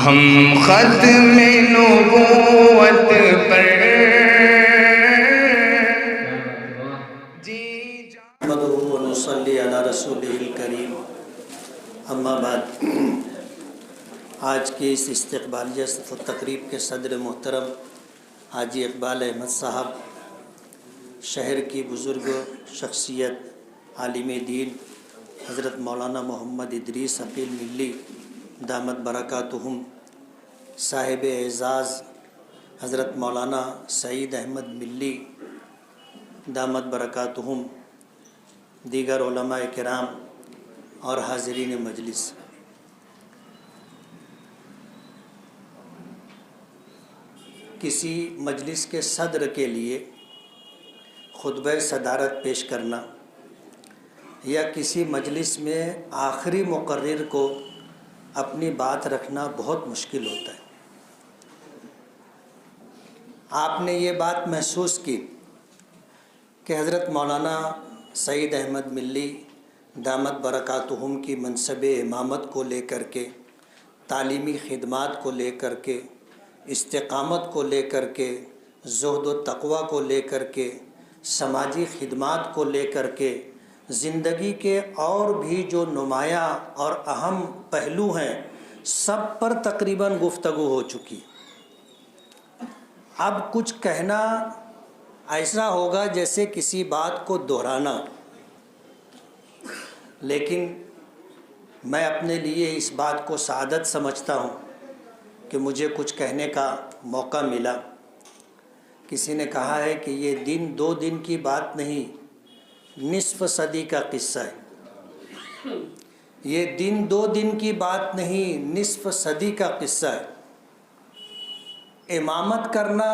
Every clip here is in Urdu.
ہم ختم نبوت پر نحمده ونصلي على رسوله الكريم اما بعد۔ آج کی اس استقبالیہ تقریب کے صدر محترم حاجی اقبال احمد صاحب، شہر کی بزرگ شخصیت عالم دین حضرت مولانا محمد ادریس عقیل ملی دامت برکاتہم، صاحب اعزاز حضرت مولانا سعید احمد ملی دامت برکاتہم، دیگر علماء کرام اور حاضرین مجلس، کسی مجلس کے صدر کے لیے خطبہ صدارت پیش کرنا یا کسی مجلس میں آخری مقرر کو اپنی بات رکھنا بہت مشکل ہوتا ہے۔ آپ نے یہ بات محسوس کی کہ حضرت مولانا سعید احمد ملی دامت برکاتہم کی منصب امامت کو لے کر کے، تعلیمی خدمات کو لے کر کے، استقامت کو لے کر کے، زہد و تقوی کو لے کر کے، سماجی خدمات کو لے کر کے، زندگی کے اور بھی جو نمایاں اور اہم پہلو ہیں سب پر تقریباً گفتگو ہو چکی۔ اب کچھ کہنا ایسا ہوگا جیسے کسی بات کو دہرانا، لیکن میں اپنے لیے اس بات کو سعادت سمجھتا ہوں کہ مجھے کچھ کہنے کا موقع ملا۔ کسی نے کہا ہے کہ یہ دن دو دن کی بات نہیں، نصف صدی کا قصہ ہے۔ یہ دن دو دن کی بات نہیں، نصف صدی کا قصہ ہے۔ امامت کرنا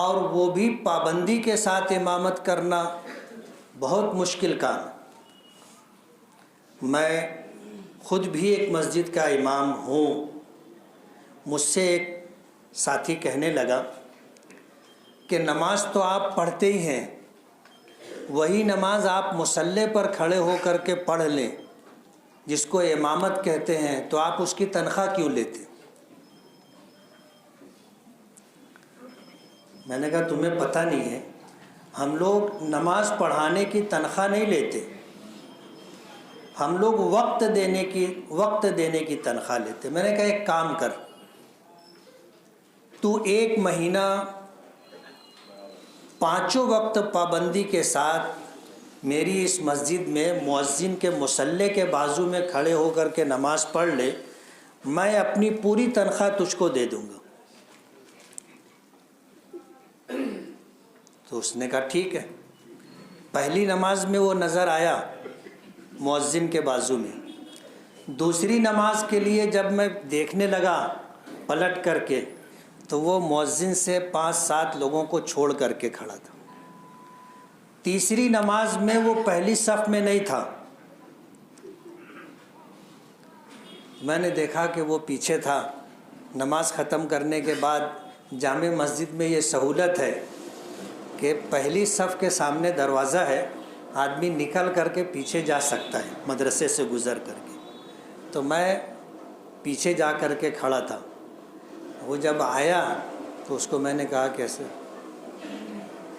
اور وہ بھی پابندی کے ساتھ امامت کرنا بہت مشکل کام ہے۔ میں خود بھی ایک مسجد کا امام ہوں۔ مجھ سے ایک ساتھی کہنے لگا کہ نماز تو آپ پڑھتے ہی ہیں، وہی نماز آپ مصلی پر کھڑے ہو کر کے پڑھ لیں جس کو امامت کہتے ہیں، تو آپ اس کی تنخواہ کیوں لیتے؟ میں نے کہا تمہیں پتہ نہیں ہے، ہم لوگ نماز پڑھانے کی تنخواہ نہیں لیتے، ہم لوگ وقت دینے کی تنخواہ لیتے۔ میں نے کہا ایک کام کر، تو ایک مہینہ 5 وقت پابندی کے ساتھ میری اس مسجد میں مؤذن کے مصلی کے بازو میں کھڑے ہو کر کے نماز پڑھ لے، میں اپنی پوری تنخواہ تجھ کو دے دوں گا۔ تو اس نے کہا ٹھیک ہے۔ پہلی نماز میں وہ نظر آیا مؤذن کے بازو میں، دوسری نماز کے لیے جب میں دیکھنے لگا پلٹ کر کے تو وہ مؤذن سے 5-7 لوگوں کو چھوڑ کر کے کھڑا تھا۔ تیسری نماز میں وہ پہلی صف میں نہیں تھا، میں نے دیکھا کہ وہ پیچھے تھا۔ نماز ختم کرنے کے بعد جامع مسجد میں یہ سہولت ہے کہ پہلی صف کے سامنے دروازہ ہے، آدمی نکل کر کے پیچھے جا سکتا ہے مدرسے سے گزر کر کے۔ تو میں پیچھے جا کر کے کھڑا تھا۔ وہ جب آیا تو اس کو میں نے کہا کیسے؟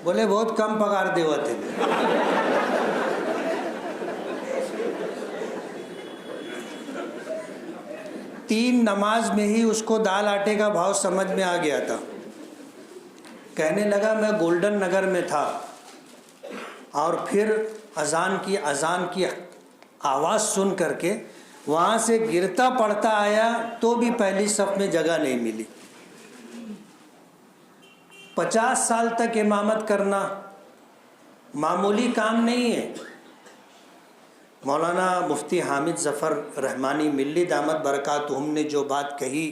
بولے بہت کم پگار دے ہوتے۔ 3 نماز میں ہی اس کو دال آٹے کا بھاؤ سمجھ میں آ گیا تھا۔ کہنے لگا میں گولڈن نگر میں تھا اور پھر اذان کی آواز سن کر کے وہاں سے گرتا پڑتا آیا تو بھی پہلی صف میں جگہ نہیں ملی۔ 50 سال تک امامت کرنا معمولی کام نہیں ہے۔ مولانا مفتی حامد ظفر رحمانی ملی دامت برکاتہم نے جو بات کہی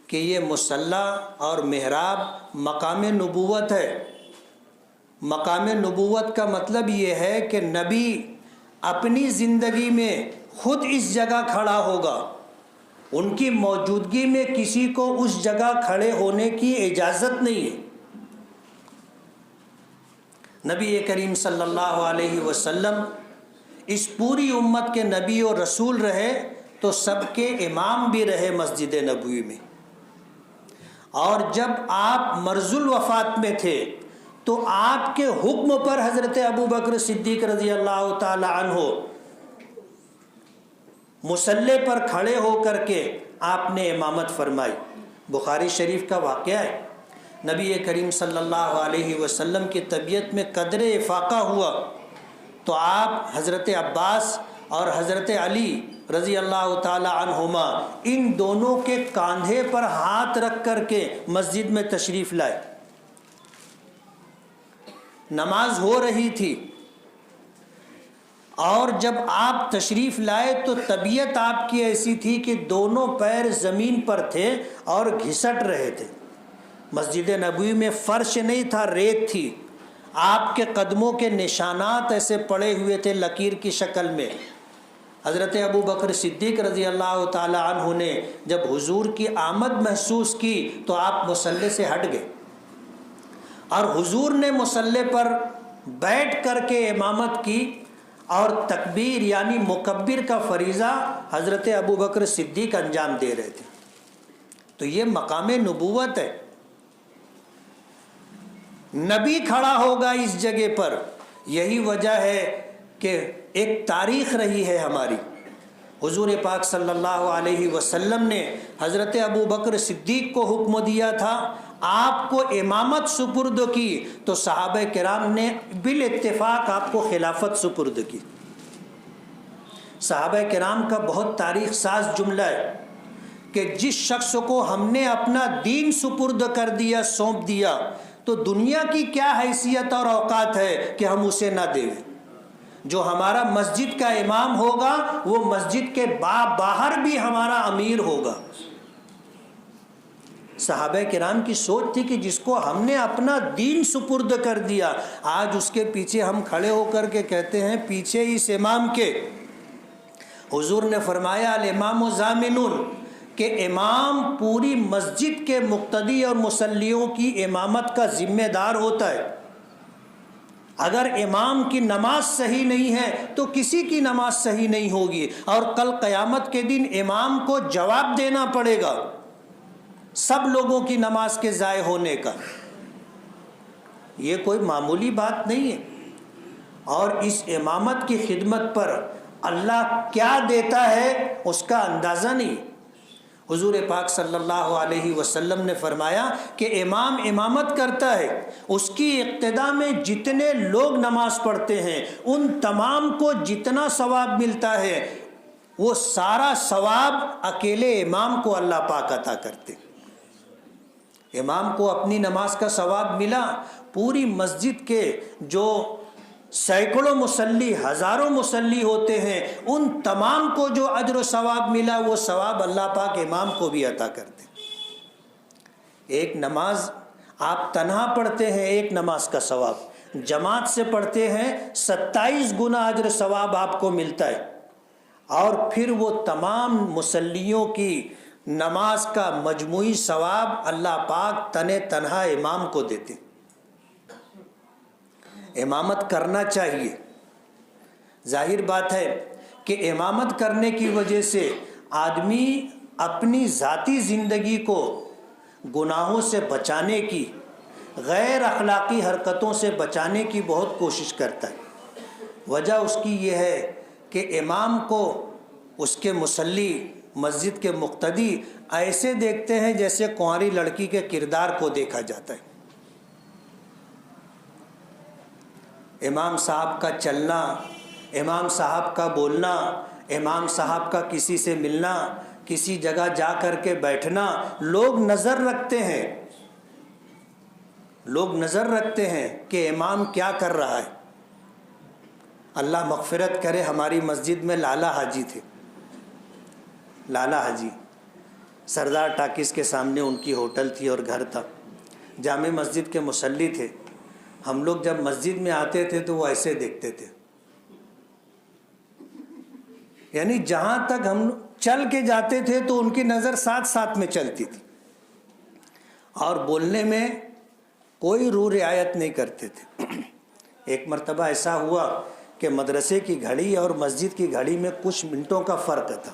کہ یہ مصلی اور محراب مقام نبوت ہے۔ مقام نبوت کا مطلب یہ ہے کہ نبی اپنی زندگی میں خود اس جگہ کھڑا ہوگا، ان کی موجودگی میں کسی کو اس جگہ کھڑے ہونے کی اجازت نہیں ہے۔ نبی کریم صلی اللہ علیہ وسلم اس پوری امت کے نبی و رسول رہے، تو سب کے امام بھی رہے مسجد نبوی میں، اور جب آپ مرض الوفات میں تھے تو آپ کے حکم پر حضرت ابو بکر صدیق رضی اللہ تعالی عنہ مصلی پر کھڑے ہو کر کے آپ نے امامت فرمائی۔ بخاری شریف کا واقعہ ہے، نبی کریم صلی اللہ علیہ وسلم کی طبیعت میں قدر افاقہ ہوا تو آپ حضرت عباس اور حضرت علی رضی اللہ تعالی عنہما ان دونوں کے کاندھے پر ہاتھ رکھ کر کے مسجد میں تشریف لائے۔ نماز ہو رہی تھی اور جب آپ تشریف لائے تو طبیعت آپ کی ایسی تھی کہ دونوں پیر زمین پر تھے اور گھسٹ رہے تھے۔ مسجد نبوی میں فرش نہیں تھا، ریت تھی، آپ کے قدموں کے نشانات ایسے پڑے ہوئے تھے لکیر کی شکل میں۔ حضرت ابو بکر صدیق رضی اللہ تعالی عنہ نے جب حضور کی آمد محسوس کی تو آپ مصلی سے ہٹ گئے، اور حضور نے مصلی پر بیٹھ کر کے امامت کی، اور تکبیر یعنی مکبر کا فریضہ حضرت ابو بکر صدیق انجام دے رہے تھے۔ تو یہ مقام نبوت ہے، نبی کھڑا ہوگا اس جگہ پر۔ یہی وجہ ہے کہ ایک تاریخ رہی ہے ہماری۔ حضور پاک صلی اللہ علیہ وسلم نے حضرت ابو بکر صدیق کو حکم دیا تھا، آپ کو امامت سپرد کی، تو صحابہ کرام نے بالاتفاق آپ کو خلافت سپرد کی۔ صحابہ کرام کا بہت تاریخ ساز جملہ ہے کہ جس شخص کو ہم نے اپنا دین سپرد کر دیا، سونپ دیا، تو دنیا کی کیا حیثیت اور اوقات ہے کہ ہم اسے نہ دیں۔ جو ہمارا مسجد کا امام ہوگا وہ مسجد کے باہر بھی ہمارا امیر ہوگا۔ صحابہ کرام کی سوچ تھی کہ جس کو ہم نے اپنا دین سپرد کر دیا، آج اس کے پیچھے ہم کھڑے ہو کر کے کہتے ہیں پیچھے اس امام کے۔ حضور نے فرمایا الامام ضامن، کہ امام پوری مسجد کے مقتدی اور مصلیوں کی امامت کا ذمہ دار ہوتا ہے۔ اگر امام کی نماز صحیح نہیں ہے تو کسی کی نماز صحیح نہیں ہوگی، اور کل قیامت کے دن امام کو جواب دینا پڑے گا سب لوگوں کی نماز کے ضائع ہونے کا۔ یہ کوئی معمولی بات نہیں ہے، اور اس امامت کی خدمت پر اللہ کیا دیتا ہے اس کا اندازہ نہیں۔ حضور پاک صلی اللہ علیہ وسلم نے فرمایا کہ امام امامت کرتا ہے، اس کی اقتداء میں جتنے لوگ نماز پڑھتے ہیں ان تمام کو جتنا ثواب ملتا ہے وہ سارا ثواب اکیلے امام کو اللہ پاک عطا کرتے۔ امام کو اپنی نماز کا ثواب ملا، پوری مسجد کے جو سینکڑوں مصلی، ہزاروں مصلی ہوتے ہیں، ان تمام کو جو اجر و ثواب ملا وہ ثواب اللہ پاک امام کو بھی عطا کرتے۔ ایک نماز آپ تنہا پڑھتے ہیں، ایک نماز کا ثواب جماعت سے پڑھتے ہیں 27 گنا اجر ثواب آپ کو ملتا ہے، اور پھر وہ تمام مصلیوں کی نماز کا مجموعی ثواب اللہ پاک تنہا امام کو دیتے۔ امامت کرنا چاہیے۔ ظاہر بات ہے کہ امامت کرنے کی وجہ سے آدمی اپنی ذاتی زندگی کو گناہوں سے بچانے کی، غیر اخلاقی حرکتوں سے بچانے کی بہت کوشش کرتا ہے۔ وجہ اس کی یہ ہے کہ امام کو اس کے مصلی، مسجد کے مقتدی ایسے دیکھتے ہیں جیسے کنواری لڑکی کے کردار کو دیکھا جاتا ہے۔ امام صاحب کا چلنا، امام صاحب کا بولنا، امام صاحب کا کسی سے ملنا، کسی جگہ جا کر کے بیٹھنا، لوگ نظر رکھتے ہیں، لوگ نظر رکھتے ہیں کہ امام کیا کر رہا ہے۔ اللہ مغفرت کرے، ہماری مسجد میں لالا حاجی تھے، لالا حاجی، سردار ٹاکیز کے سامنے ان کی ہوٹل تھی اور گھر تھا، جامع مسجد کے مصلی تھے۔ ہم لوگ جب مسجد میں آتے تھے تو وہ ایسے دیکھتے تھے، یعنی جہاں تک ہم چل کے جاتے تھے تو ان کی نظر ساتھ ساتھ میں چلتی تھی، اور بولنے میں کوئی روح رعایت نہیں کرتے تھے۔ ایک مرتبہ ایسا ہوا کہ مدرسے کی گھڑی اور مسجد کی گھڑی میں کچھ منٹوں کا فرق تھا،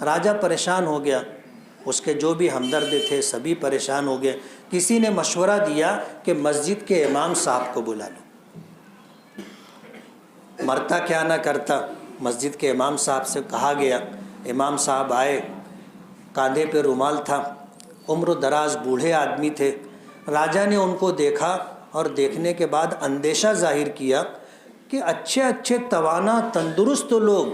راجہ پریشان ہو گیا، اس کے جو بھی ہمدرد تھے سبھی پریشان ہو گئے۔ کسی نے مشورہ دیا کہ مسجد کے امام صاحب کو بلا لو۔ مرتا کیا نہ کرتا، مسجد کے امام صاحب سے کہا گیا۔ امام صاحب آئے، کاندھے پہ رومال تھا، عمر دراز بوڑھے آدمی تھے۔ راجہ نے ان کو دیکھا اور دیکھنے کے بعد اندیشہ ظاہر کیا کہ اچھے اچھے توانا تندرست لوگ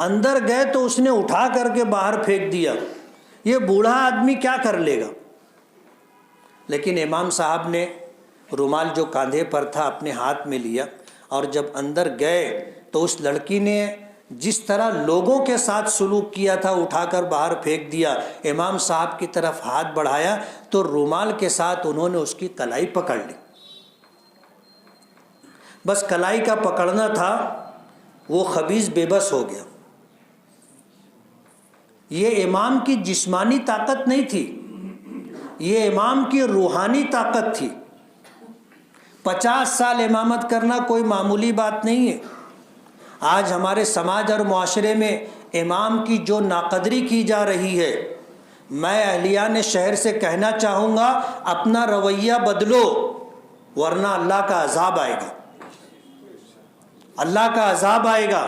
اندر گئے تو اس نے اٹھا کر کے باہر پھینک دیا، یہ بوڑھا آدمی کیا کر لے گا؟ لیکن امام صاحب نے رومال جو کاندھے پر تھا اپنے ہاتھ میں لیا، اور جب اندر گئے تو اس لڑکی نے جس طرح لوگوں کے ساتھ سلوک کیا تھا اٹھا کر باہر پھینک دیا۔ امام صاحب کی طرف ہاتھ بڑھایا تو رومال کے ساتھ انہوں نے اس کی کلائی پکڑ لی۔ بس کلائی کا پکڑنا تھا، وہ خبیث بے بس ہو گیا۔ یہ امام کی جسمانی طاقت نہیں تھی، یہ امام کی روحانی طاقت تھی۔ 50 سال امامت کرنا کوئی معمولی بات نہیں ہے۔ آج ہمارے سماج اور معاشرے میں امام کی جو ناقدری کی جا رہی ہے، میں اہلیان شہر سے کہنا چاہوں گا اپنا رویہ بدلو، ورنہ اللہ کا عذاب آئے گا، اللہ کا عذاب آئے گا۔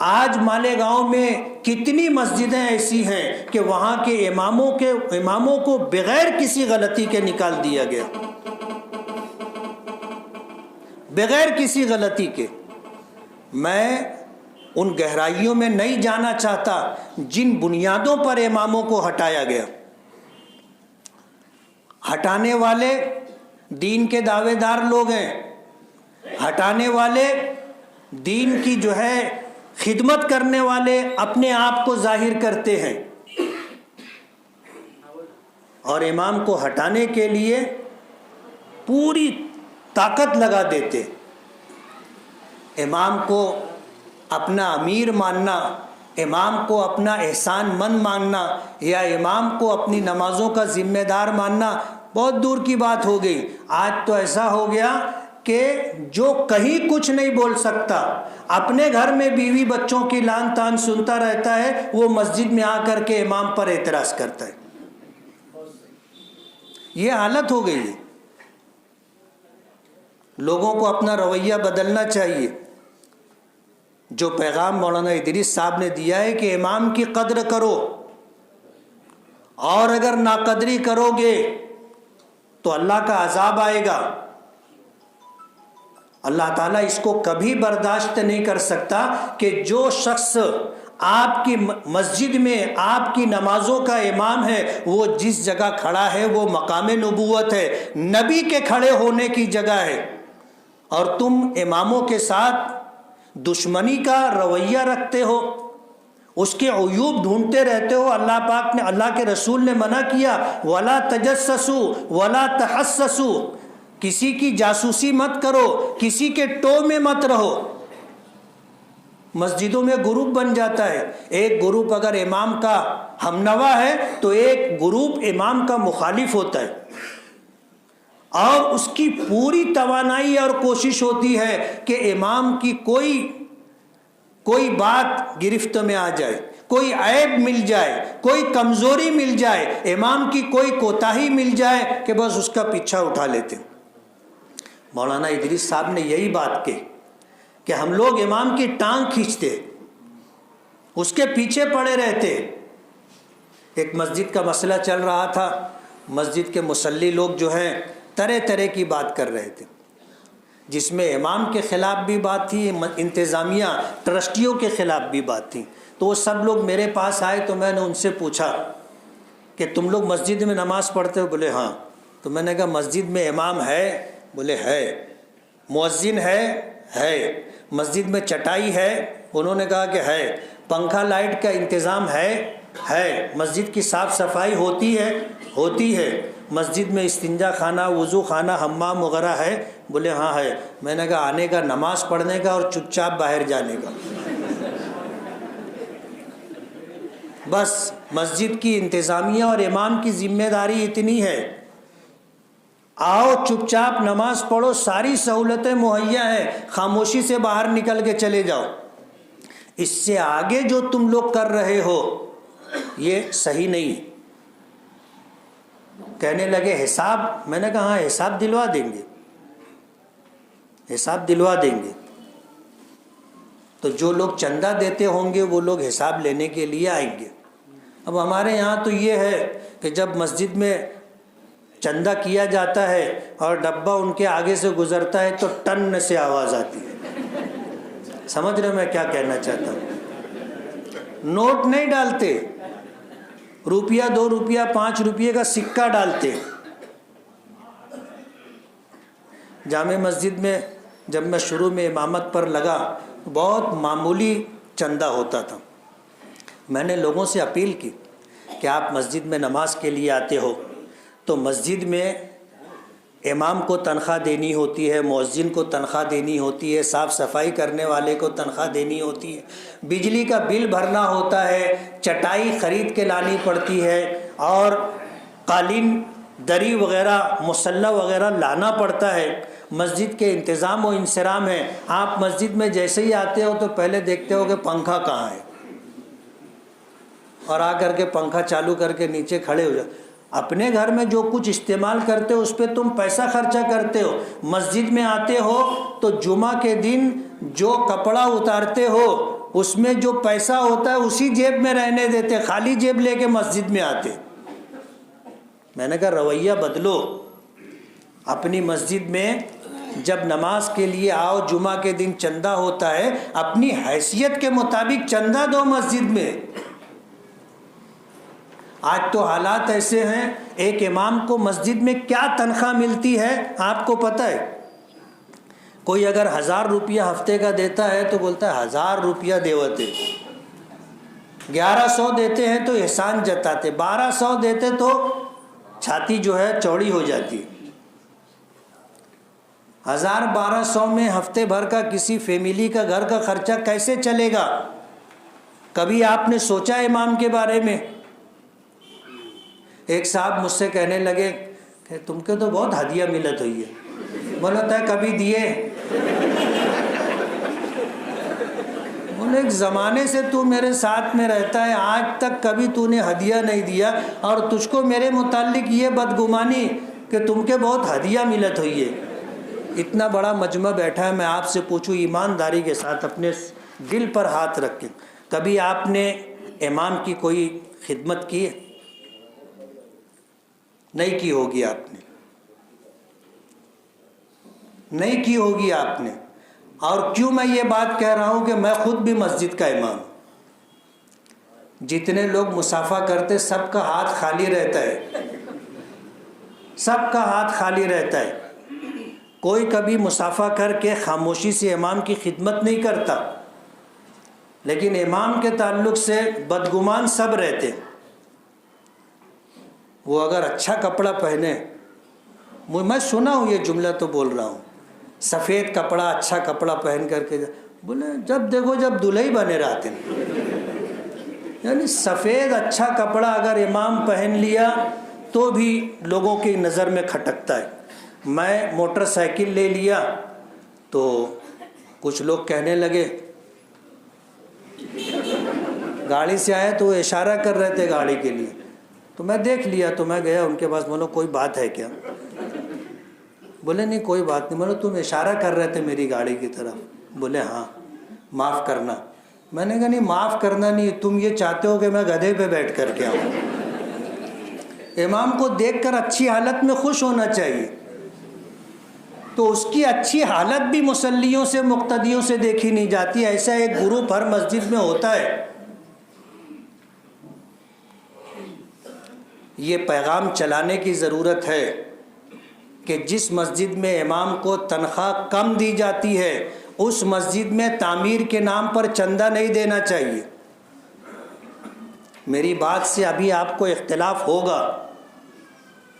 آج مالیگاؤں میں کتنی مسجدیں ایسی ہیں کہ وہاں کے اماموں کو بغیر کسی غلطی کے نکال دیا گیا، بغیر کسی غلطی کے۔ میں ان گہرائیوں میں نہیں جانا چاہتا جن بنیادوں پر اماموں کو ہٹایا گیا۔ ہٹانے والے دین کے دعوے دار لوگ ہیں، ہٹانے والے دین کی جو ہے خدمت کرنے والے اپنے آپ کو ظاہر کرتے ہیں، اور امام کو ہٹانے کے لیے پوری طاقت لگا دیتے۔ امام کو اپنا امیر ماننا، امام کو اپنا احسان مند ماننا، یا امام کو اپنی نمازوں کا ذمہ دار ماننا بہت دور کی بات ہو گئی۔ آج تو ایسا ہو گیا کہ جو کہیں کچھ نہیں بول سکتا، اپنے گھر میں بیوی بچوں کی لان تان سنتا رہتا ہے، وہ مسجد میں آ کر کے امام پر اعتراض کرتا ہے۔ یہ حالت ہو گئی ہے۔ لوگوں کو اپنا رویہ بدلنا چاہیے۔ جو پیغام مولانا ادریس صاحب نے دیا ہے کہ امام کی قدر کرو، اور اگر ناقدری کرو گے تو اللہ کا عذاب آئے گا۔ اللہ تعالیٰ اس کو کبھی برداشت نہیں کر سکتا کہ جو شخص آپ کی مسجد میں آپ کی نمازوں کا امام ہے، وہ جس جگہ کھڑا ہے وہ مقام نبوت ہے، نبی کے کھڑے ہونے کی جگہ ہے، اور تم اماموں کے ساتھ دشمنی کا رویہ رکھتے ہو، اس کے عیوب ڈھونڈتے رہتے ہو۔ اللہ پاک نے، اللہ کے رسول نے منع کیا، وَلَا تَجَسَّسُوا وَلَا تَحَسَّسُوا، کسی کی جاسوسی مت کرو، کسی کے ٹو میں مت رہو۔ مسجدوں میں گروپ بن جاتا ہے، ایک گروپ اگر امام کا ہمنوا ہے تو ایک گروپ امام کا مخالف ہوتا ہے، اور اس کی پوری توانائی اور کوشش ہوتی ہے کہ امام کی کوئی بات گرفت میں آ جائے، کوئی عیب مل جائے، کوئی کمزوری مل جائے، امام کی کوئی کوتاہی مل جائے کہ بس اس کا پیچھا اٹھا لیتے۔ مولانا ادریس صاحب نے یہی بات کہی کہ ہم لوگ امام کی ٹانگ کھینچتے، اس کے پیچھے پڑے رہتے۔ ایک مسجد کا مسئلہ چل رہا تھا، مسجد کے مصلی لوگ جو ہیں طرح طرح کی بات کر رہے تھے، جس میں امام کے خلاف بھی بات تھی، انتظامیہ ٹرسٹیوں کے خلاف بھی بات تھی۔ تو وہ سب لوگ میرے پاس آئے تو میں نے ان سے پوچھا کہ تم لوگ مسجد میں نماز پڑھتے ہو؟ بولے ہاں۔ تو میں نے کہا مسجد میں امام ہے؟ بولے ہے۔ مؤذن ہے۔ مسجد میں چٹائی ہے؟ انہوں نے کہا کہ ہے۔ پنکھا لائٹ کا انتظام ہے۔ مسجد کی صاف صفائی ہوتی ہے۔ مسجد میں استنجا خانہ، وضو خانہ، حمام وغیرہ ہے؟ بولے ہاں ہے۔ میں نے کہا آنے کا نماز پڑھنے کا اور چپ چاپ باہر جانے کا۔ بس مسجد کی انتظامیہ اور امام کی ذمہ داری اتنی ہے، آؤ چپ چاپ نماز پڑھو، ساری سہولتیں مہیا ہیں، خاموشی سے باہر نکل کے چلے جاؤ۔ اس سے آگے جو تم لوگ کر رہے ہو یہ صحیح نہیں ہے۔ کہنے لگے حساب، میں نے کہا ہاں حساب دلوا دیں گے، حساب دلوا دیں گے۔ تو جو لوگ چندہ دیتے ہوں گے وہ لوگ حساب لینے کے لیے آئیں گے۔ اب ہمارے یہاں تو یہ ہے کہ جب مسجد میں چندہ کیا جاتا ہے اور ڈبہ ان کے آگے سے گزرتا ہے تو ٹن سے آواز آتی ہے۔ سمجھ رہے میں کیا کہنا چاہتا ہوں؟ نوٹ نہیں ڈالتے، روپیہ 2 روپیہ 5 روپیے کا سکہ ڈالتے۔ جامع مسجد میں جب میں شروع میں امامت پر لگا بہت معمولی چندہ ہوتا تھا۔ میں نے لوگوں سے اپیل کی کہ آپ مسجد میں نماز کے لیے آتے ہو تو مسجد میں امام کو تنخواہ دینی ہوتی ہے، مؤذن کو تنخواہ دینی ہوتی ہے، صاف صفائی کرنے والے کو تنخواہ دینی ہوتی ہے، بجلی کا بل بھرنا ہوتا ہے، چٹائی خرید کے لانی پڑتی ہے، اور قالین دری وغیرہ مصلی وغیرہ لانا پڑتا ہے۔ مسجد کے انتظام و انصرام ہے۔ آپ مسجد میں جیسے ہی آتے ہو تو پہلے دیکھتے ہو کہ پنکھا کہاں ہے، اور آ کر کے پنکھا چالو کر کے نیچے کھڑے ہو جاؤ۔ اپنے گھر میں جو کچھ استعمال کرتے ہو اس پہ تم پیسہ خرچہ کرتے ہو، مسجد میں آتے ہو تو جمعہ کے دن جو کپڑا اتارتے ہو اس میں جو پیسہ ہوتا ہے اسی جیب میں رہنے دیتے، خالی جیب لے کے مسجد میں آتے۔ میں نے کہا رویہ بدلو، اپنی مسجد میں جب نماز کے لیے آؤ، جمعہ کے دن چندہ ہوتا ہے، اپنی حیثیت کے مطابق چندہ دو مسجد میں۔ آج تو حالات ایسے ہیں، ایک امام کو مسجد میں کیا تنخواہ ملتی ہے آپ کو پتہ ہے؟ کوئی اگر 1000 روپیہ ہفتے کا دیتا ہے تو بولتا ہے 1000 روپیہ دیوتے، 1100 دیتے ہیں تو احسان جتاتے، 1200 دیتے تو چھاتی جو ہے چوڑی ہو جاتی۔ 1000-1200 میں ہفتے بھر کا کسی فیملی کا گھر کا خرچہ کیسے چلے گا؟ کبھی آپ نے سوچا امام کے بارے میں؟ ایک صاحب مجھ سے کہنے لگے کہ تم کے تو بہت ہدیہ ملت ہوئی ہے۔ بولا تھا کبھی دیے؟ بولے ایک زمانے سے تو میرے ساتھ میں رہتا ہے، آج تک کبھی تو نے ہدیہ نہیں دیا، اور تجھ کو میرے متعلق یہ بدگمانی کہ تم کے بہت ہدیہ ملت ہوئی ہے۔ اتنا بڑا مجمع بیٹھا ہے، میں آپ سے پوچھوں ایمانداری کے ساتھ اپنے دل پر ہاتھ رکھ کے، کبھی آپ نے امام کی کوئی خدمت کی ہے؟ نہیں کی ہوگی آپ نے، نہیں کی ہوگی آپ نے۔ اور کیوں میں یہ بات کہہ رہا ہوں کہ میں خود بھی مسجد کا امام ہوں۔ جتنے لوگ مصافحہ کرتے سب کا ہاتھ خالی رہتا ہے، سب کا ہاتھ خالی رہتا ہے، کوئی کبھی مصافحہ کر کے خاموشی سے امام کی خدمت نہیں کرتا، لیکن امام کے تعلق سے بدگمان سب رہتے۔ وہ اگر اچھا کپڑا پہنے، میں سنا ہوں یہ جملہ تو بول رہا ہوں، سفید کپڑا اچھا کپڑا پہن کر کے بولے جب دیکھو جب دلہے بنے رہتے ہیں، یعنی سفید اچھا کپڑا اگر امام پہن لیا تو بھی لوگوں کی نظر میں کھٹکتا ہے۔ میں موٹر سائیکل لے لیا تو کچھ لوگ کہنے لگے، گاڑی سے آئے تو وہ اشارہ کر رہے تھے گاڑی کے لیے، تو میں دیکھ لیا، تو میں گیا ان کے پاس، بولا کوئی بات ہے کیا؟ بولے نہیں کوئی بات نہیں۔ بولے تم اشارہ کر رہے تھے میری گاڑی کی طرف۔ بولے ہاں معاف کرنا۔ میں نے کہا نہیں معاف کرنا نہیں، تم یہ چاہتے ہو کہ میں گدھے پہ بیٹھ کر کے آؤں۔ امام کو دیکھ کر اچھی حالت میں خوش ہونا چاہیے، تو اس کی اچھی حالت بھی مصلیوں سے مقتدیوں سے دیکھی نہیں جاتی۔ ایسا ایک گروپ ہر مسجد میں ہوتا ہے۔ یہ پیغام چلانے کی ضرورت ہے کہ جس مسجد میں امام کو تنخواہ کم دی جاتی ہے اس مسجد میں تعمیر کے نام پر چندہ نہیں دینا چاہیے۔ میری بات سے ابھی آپ کو اختلاف ہوگا،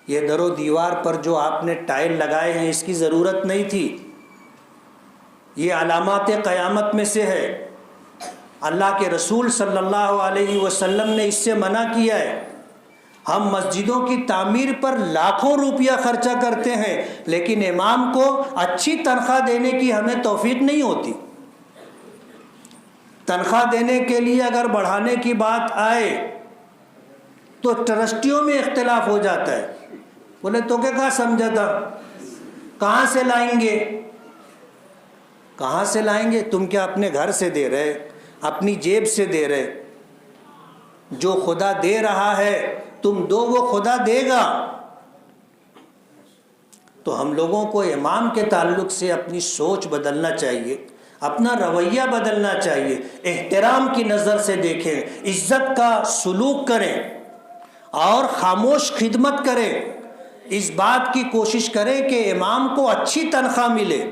یہ در و دیوار پر جو آپ نے ٹائل لگائے ہیں اس کی ضرورت نہیں تھی، یہ علامات قیامت میں سے ہے۔ اللہ کے رسول صلی اللہ علیہ وسلم نے اس سے منع کیا ہے۔ ہم مسجدوں کی تعمیر پر لاکھوں روپیہ خرچہ کرتے ہیں، لیکن امام کو اچھی تنخواہ دینے کی ہمیں توفیق نہیں ہوتی۔ تنخواہ دینے کے لیے اگر بڑھانے کی بات آئے تو ٹرسٹیوں میں اختلاف ہو جاتا ہے. بولے تو کیا سمجھا تھا, کہاں سے لائیں گے, کہاں سے لائیں گے؟ تم کیا اپنے گھر سے دے رہے, اپنی جیب سے دے رہے؟ جو خدا دے رہا ہے تم دو, وہ خدا دے گا. تو ہم لوگوں کو امام کے تعلق سے اپنی سوچ بدلنا چاہیے, اپنا رویہ بدلنا چاہیے, احترام کی نظر سے دیکھیں, عزت کا سلوک کریں اور خاموش خدمت کریں. اس بات کی کوشش کریں کہ امام کو اچھی تنخواہ ملے.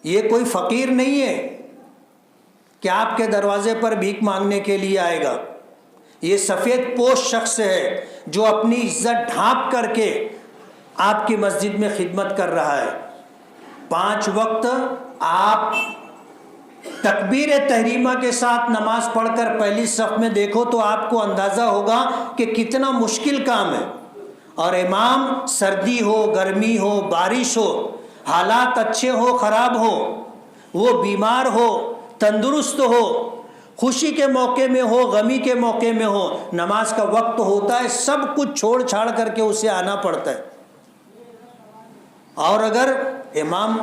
یہ کوئی فقیر نہیں ہے کہ آپ کے دروازے پر بھیک مانگنے کے لیے آئے گا. یہ سفید پوش شخص ہے جو اپنی عزت ڈھانپ کر کے آپ کی مسجد میں خدمت کر رہا ہے. 5 وقت آپ تکبیر تحریمہ کے ساتھ نماز پڑھ کر پہلی صف میں دیکھو تو آپ کو اندازہ ہوگا کہ کتنا مشکل کام ہے. اور امام سردی ہو, گرمی ہو, بارش ہو, حالات اچھے ہو, خراب ہو, وہ بیمار ہو, تندرست ہو, خوشی کے موقع میں ہو, غمی کے موقع میں ہو, نماز کا وقت ہوتا ہے, سب کچھ چھوڑ چھاڑ کر کے اسے آنا پڑتا ہے. اور اگر امام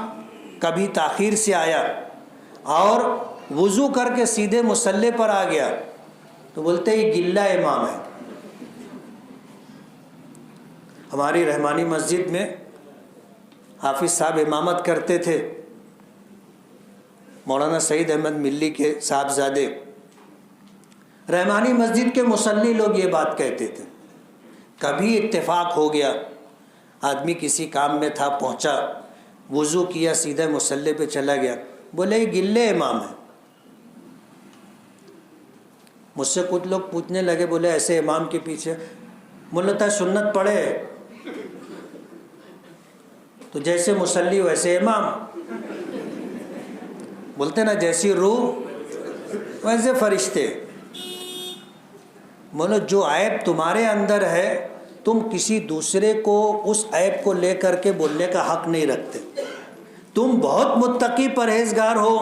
کبھی تاخیر سے آیا اور وضو کر کے سیدھے مصلی پر آ گیا تو بولتے یہ گلہ امام ہے. ہماری رحمانی مسجد میں حافظ صاحب امامت کرتے تھے, مولانا سعید احمد ملی کے صاحبزادے. رحمانی مسجد کے مصلی لوگ یہ بات کہتے تھے. کبھی اتفاق ہو گیا, آدمی کسی کام میں تھا, پہنچا, وضو کیا, سیدھے مصلی پہ چلا گیا, بولے یہ گلے امام ہے. مجھ سے کچھ لوگ پوچھنے لگے, بولے ایسے امام کے پیچھے بولتا ہے سنت پڑھے تو جیسے مصلی ویسے امام, بولتے نا جیسی روح ویسے فرشتے. بولو جو عیب تمہارے اندر ہے تم کسی دوسرے کو اس عیب کو لے کر کے بولنے کا حق نہیں رکھتے. تم بہت متقی پرہیزگار ہو,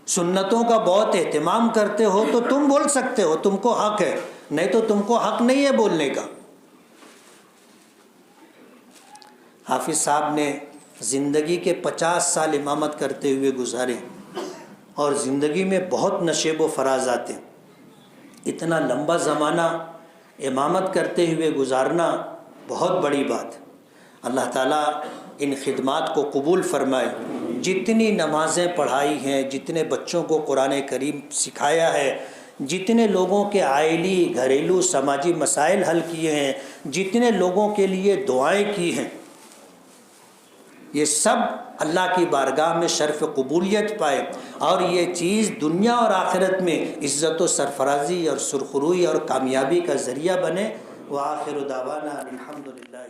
سنتوں کا بہت اہتمام کرتے ہو تو تم بول سکتے ہو, تم کو حق ہے, نہیں تو تم کو حق نہیں ہے بولنے کا. حافظ صاحب نے زندگی کے 50 سال امامت کرتے ہوئے گزارے اور زندگی میں بہت نشیب و فراز آتے. اتنا لمبا زمانہ امامت کرتے ہوئے گزارنا بہت بڑی بات. اللہ تعالیٰ ان خدمات کو قبول فرمائے. جتنی نمازیں پڑھائی ہیں, جتنے بچوں کو قرآن کریم سکھایا ہے, جتنے لوگوں کے عائلی گھریلو سماجی مسائل حل کیے ہیں, جتنے لوگوں کے لیے دعائیں کی ہیں, یہ سب اللہ کی بارگاہ میں شرف قبولیت پائے اور یہ چیز دنیا اور آخرت میں عزت و سرفرازی اور سرخروئی اور کامیابی کا ذریعہ بنے. وآخر دعوانا الحمدللہ.